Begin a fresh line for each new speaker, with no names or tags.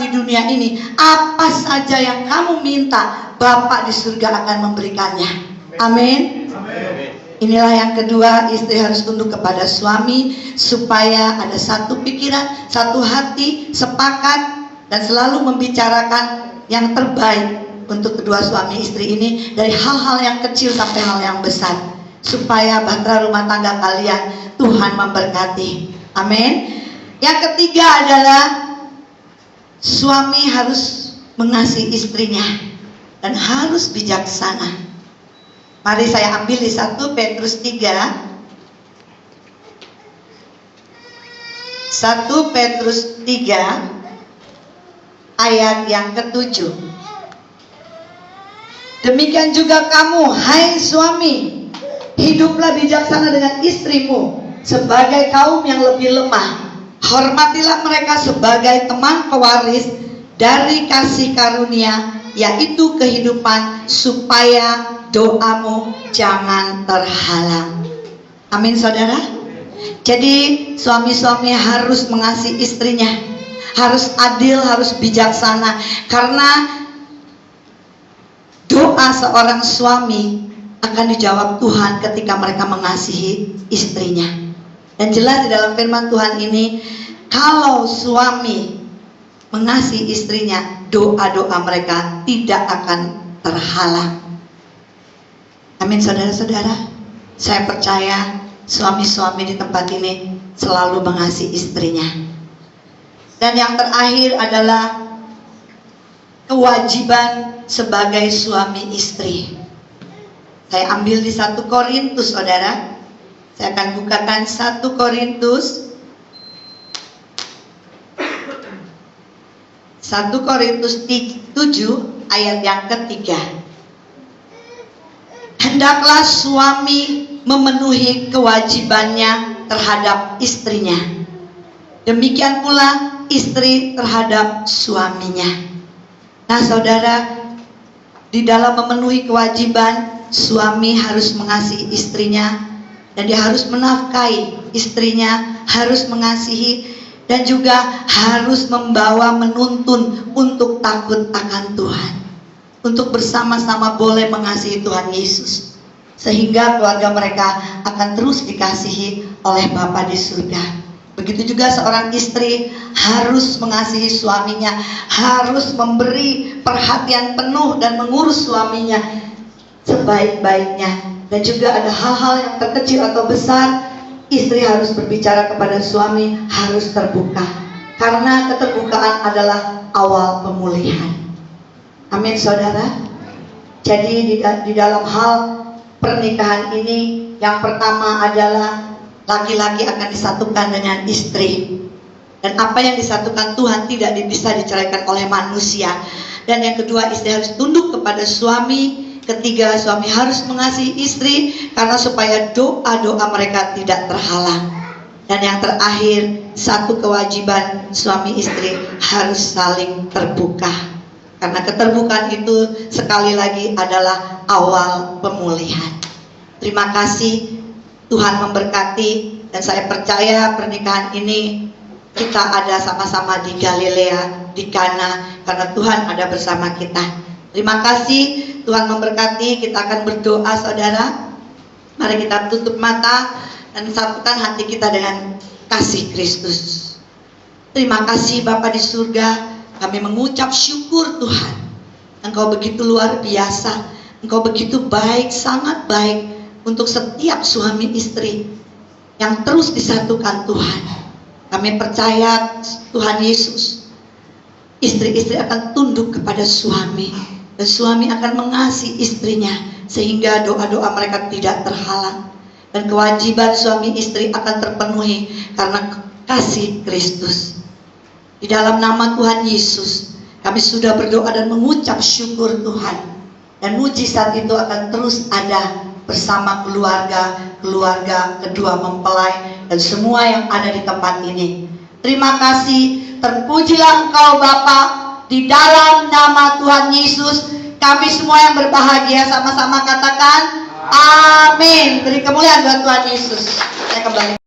di dunia ini, apa saja yang kamu minta, Bapa di surga akan memberikannya. Amin. Inilah yang kedua, istri harus tunduk kepada suami supaya ada satu pikiran, satu hati, sepakat dan selalu membicarakan yang terbaik untuk kedua suami istri ini, dari hal-hal yang kecil sampai hal yang besar, supaya bahtera rumah tangga kalian Tuhan memberkati. Amin. Yang ketiga adalah suami harus mengasihi istrinya dan harus bijaksana. Mari saya ambil di 1 Petrus 3. 1 Petrus 3 ayat yang ke-7. Demikian juga kamu, hai suami, hiduplah bijaksana dengan istrimu sebagai kaum yang lebih lemah. Hormatilah mereka sebagai teman pewaris dari kasih karunia, yaitu kehidupan, supaya doamu jangan terhalang. Amin saudara. Jadi suami-suami harus mengasihi istrinya, harus adil, harus bijaksana, karena doa seorang suami akan dijawab Tuhan ketika mereka mengasihi istrinya. Dan jelas di dalam firman Tuhan ini, kalau suami mengasihi istrinya, doa-doa mereka tidak akan terhalang. Amin saudara-saudara. Saya percaya suami-suami di tempat ini selalu mengasihi istrinya. Dan yang terakhir adalah kewajiban sebagai suami istri. Saya ambil di 1 Korintus saudara. Saya akan bukakan 1 Korintus 1 Korintus 7 ayat yang ke-3. Hendaklah suami memenuhi kewajibannya terhadap istrinya. Demikian pula istri terhadap suaminya. Nah saudara, di dalam memenuhi kewajiban, suami harus mengasihi istrinya, dan dia harus menafkahi istrinya, harus mengasihi, dan juga harus membawa, menuntun untuk takut akan Tuhan, untuk bersama-sama boleh mengasihi Tuhan Yesus, sehingga keluarga mereka akan terus dikasihi oleh Bapa di surga. Begitu juga seorang istri harus mengasihi suaminya, harus memberi perhatian penuh dan mengurus suaminya sebaik-baiknya. Dan juga ada hal-hal yang terkecil atau besar, istri harus berbicara kepada suami, harus terbuka, karena keterbukaan adalah awal pemulihan. Amin saudara. Jadi di dalam hal pernikahan ini, yang pertama adalah laki-laki akan disatukan dengan istri, dan apa yang disatukan Tuhan tidak bisa diceraikan oleh manusia. Dan yang kedua, istri harus tunduk kepada suami. Ketiga, suami harus mengasihi istri karena supaya doa-doa mereka tidak terhalang. Dan yang terakhir, satu kewajiban suami istri harus saling terbuka, karena keterbukaan itu sekali lagi adalah awal pemulihan. Terima kasih, Tuhan memberkati, dan saya percaya pernikahan ini kita ada sama-sama di Galilea, di Kana, karena Tuhan ada bersama kita. Terima kasih, Tuhan memberkati. Kita akan berdoa saudara. Mari kita tutup mata dan satukan hati kita dengan kasih Kristus. Terima kasih Bapa di surga, kami mengucap syukur Tuhan. Engkau begitu luar biasa, Engkau begitu baik, sangat baik untuk setiap suami istri yang terus disatukan Tuhan. Kami percaya Tuhan Yesus, istri-istri akan tunduk kepada suami, dan suami akan mengasihi istrinya sehingga doa-doa mereka tidak terhalang, dan kewajiban suami istri akan terpenuhi karena kasih Kristus. Di dalam nama Tuhan Yesus kami sudah berdoa dan mengucap syukur Tuhan, dan mujizat itu akan terus ada bersama keluarga kedua mempelai dan semua yang ada di tempat ini. Terima kasih, terpujilah Engkau Bapa. Di dalam nama Tuhan Yesus, kami semua yang berbahagia sama-sama katakan amin. Beri kemuliaan buat Tuhan Yesus. Saya kembali.